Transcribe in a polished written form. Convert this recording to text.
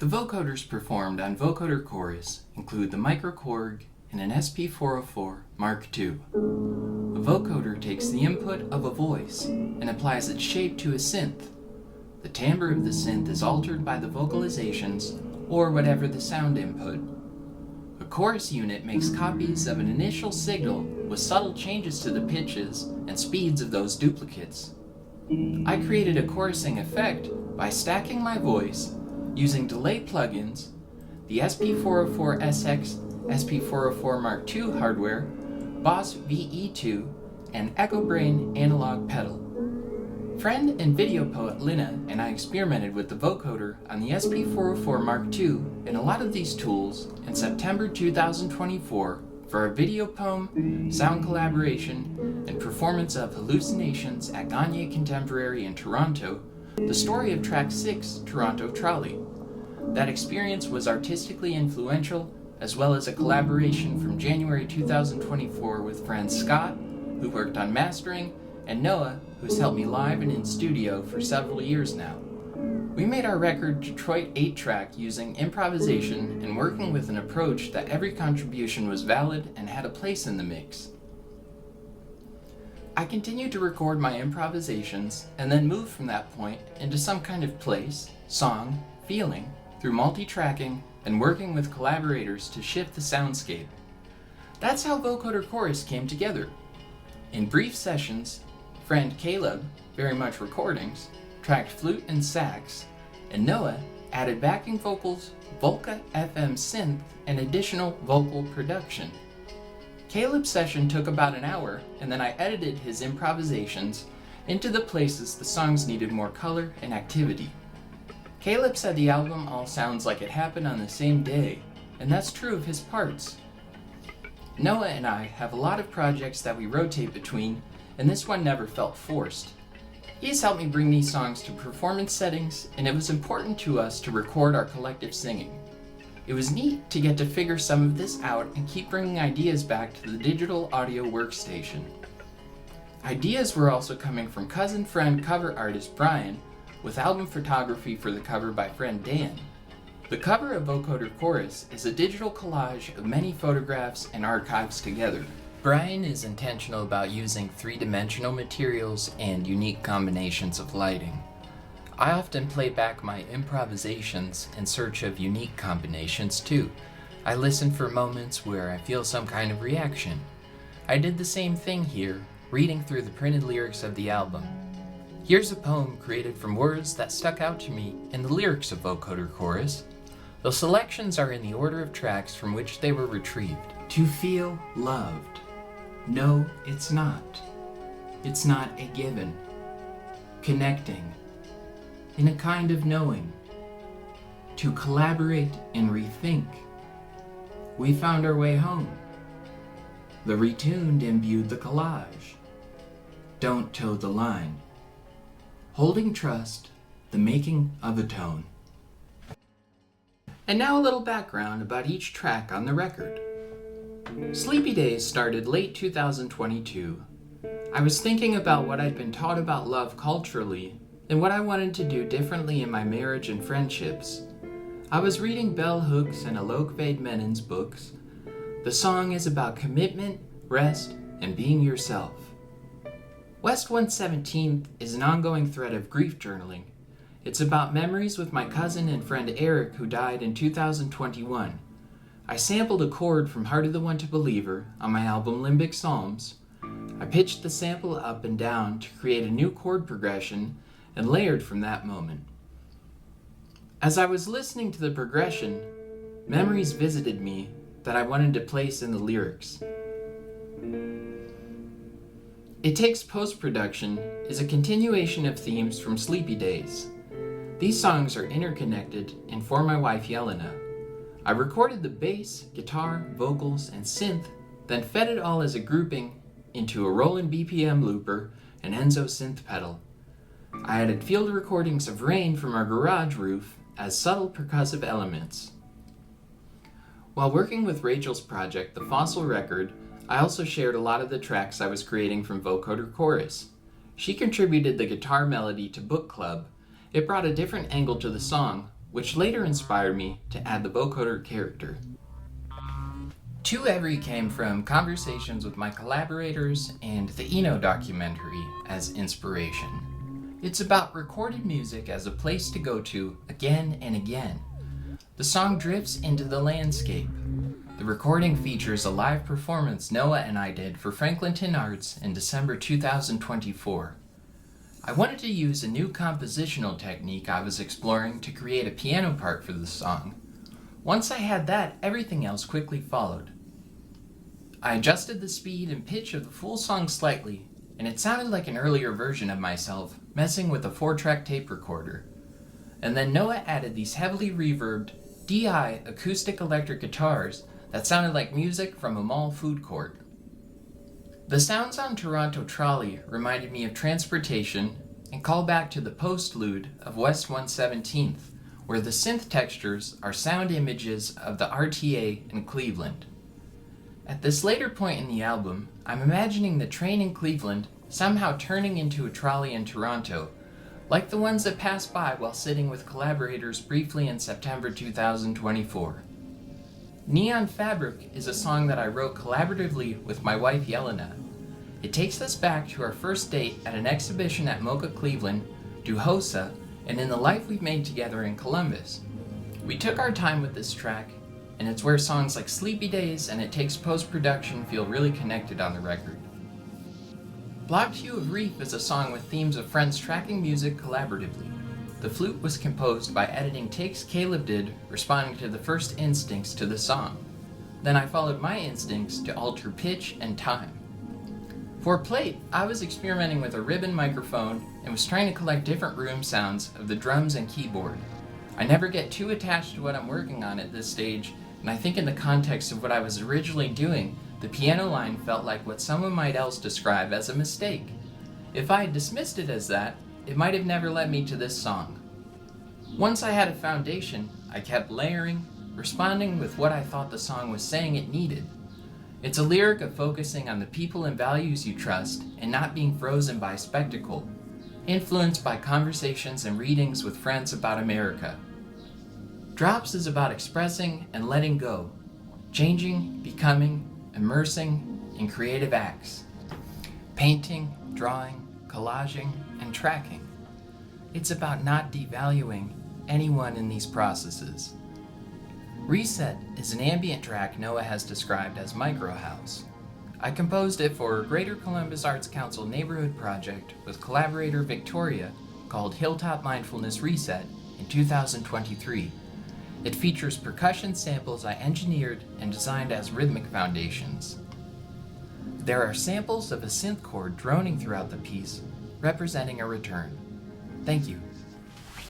The vocoders performed on Vocoder Chorus include the microKORG and an SP404 Mark II. A vocoder takes the input of a voice and applies its shape to a synth. The timbre of the synth is altered by the vocalizations or whatever the sound input. A chorus unit makes copies of an initial signal with subtle changes to the pitches and speeds of those duplicates. I created a chorusing effect by stacking my voice using delay plugins, the SP404SX, SP404 Mark II hardware, Boss VE2, and EchoBrain analog pedal. Friend and video poet Lina and I experimented with the vocoder on the SP404 Mark II and a lot of these tools in September 2024 for a video poem, sound collaboration, and performance of Hallucinations at Gagne Contemporary in Toronto, the story of track 6, Toronto Trolley. That experience was artistically influential, as well as a collaboration from January 2024 with friends Scott, who worked on mastering, and Noah, who's helped me live and in studio for several years now. We made our record Detroit 8-track using improvisation and working with an approach that every contribution was valid and had a place in the mix. I continued to record my improvisations and then moved from that point into some kind of place, song, feeling through multi-tracking and working with collaborators to shift the soundscape. That's how Vocoder Chorus came together. In brief sessions, friend Caleb, very much recordings, tracked flute and sax, and Noah added backing vocals, Volca FM synth, and additional vocal production. Caleb's session took about an hour, and then I edited his improvisations into the places the songs needed more color and activity. Caleb said the album all sounds like it happened on the same day, and that's true of his parts. Noah and I have a lot of projects that we rotate between, and this one never felt forced. He's helped me bring these songs to performance settings, and it was important to us to record our collective singing. It was neat to get to figure some of this out and keep bringing ideas back to the digital audio workstation. Ideas were also coming from cousin friend cover artist Brian, with album photography for the cover by friend Dan. The cover of Vocoder Chorus is a digital collage of many photographs and archives together. Brian is intentional about using three-dimensional materials and unique combinations of lighting. I often play back my improvisations in search of unique combinations too. I listen for moments where I feel some kind of reaction. I did the same thing here, reading through the printed lyrics of the album. Here's a poem created from words that stuck out to me in the lyrics of Vocoder Chorus. The selections are in the order of tracks from which they were retrieved. To feel loved. No, it's not. It's not a given. Connecting. In a kind of knowing. To collaborate and rethink. We found our way home. The retuned imbued the collage. Don't toe the line. Holding trust, the making of a tone. And now a little background about each track on the record. Sleepy Days started late 2022. I was thinking about what I'd been taught about love culturally and what I wanted to do differently in my marriage and friendships. I was reading Bell Hooks and Alok Vaid-Menon's books. The song is about commitment, rest, and being yourself. West 117th is an ongoing thread of grief journaling. It's about memories with my cousin and friend Eric, who died in 2021. I sampled a chord from Heart of the One to Believer on my album Limbic Psalms. I pitched the sample up and down to create a new chord progression and layered from that moment. As I was listening to the progression, memories visited me that I wanted to place in the lyrics. It Takes Post-Production is a continuation of themes from Sleepy Days. These songs are interconnected and for my wife Yelena. I recorded the bass, guitar, vocals, and synth, then fed it all as a grouping into a Roland BPM looper and Enzo synth pedal. I added field recordings of rain from our garage roof as subtle percussive elements. While working with Rachel's project, The Fossil Record, I also shared a lot of the tracks I was creating from Vocoder Chorus. She contributed the guitar melody to Book Club. It brought a different angle to the song, which later inspired me to add the vocoder character. To Every came from conversations with my collaborators and the Eno documentary as inspiration. It's about recorded music as a place to go to again and again. The song drifts into the landscape. The recording features a live performance Noah and I did for Franklinton Arts in December 2024. I wanted to use a new compositional technique I was exploring to create a piano part for the song. Once I had that, everything else quickly followed. I adjusted the speed and pitch of the full song slightly, and it sounded like an earlier version of myself, messing with a 4-track tape recorder. And then Noah added these heavily reverbed, DI acoustic electric guitars that sounded like music from a mall food court. The sounds on Toronto Trolley reminded me of transportation and call back to the postlude of West 117th, where the synth textures are sound images of the RTA in Cleveland. At this later point in the album, I'm imagining the train in Cleveland somehow turning into a trolley in Toronto, like the ones that passed by while sitting with collaborators briefly in September 2024. Neon Fabric is a song that I wrote collaboratively with my wife Yelena. It takes us back to our first date at an exhibition at Mocha Cleveland, Duhosa, and in the life we've made together in Columbus. We took our time with this track, and it's where songs like Sleepy Days and It Takes Post-Production feel really connected on the record. Blocked Hue of Reef is a song with themes of friends tracking music collaboratively. The flute was composed by editing takes Caleb did responding to the first instincts to the song. Then I followed my instincts to alter pitch and time. For Plate, I was experimenting with a ribbon microphone and was trying to collect different room sounds of the drums and keyboard. I never get too attached to what I'm working on at this stage, and I think in the context of what I was originally doing, the piano line felt like what someone might else describe as a mistake. If I had dismissed it as that, it might have never led me to this song. Once I had a foundation, I kept layering, responding with what I thought the song was saying it needed. It's a lyric of focusing on the people and values you trust and not being frozen by spectacle, influenced by conversations and readings with friends about America. Drops is about expressing and letting go, changing, becoming, immersing in creative acts, painting, drawing, collaging, and tracking. It's about not devaluing anyone in these processes. Reset is an ambient track Noah has described as micro house. I composed it for a Greater Columbus Arts Council neighborhood project with collaborator Victoria called Hilltop Mindfulness Reset in 2023. It features percussion samples I engineered and designed as rhythmic foundations. There are samples of a synth chord droning throughout the piece, representing a return. Thank you.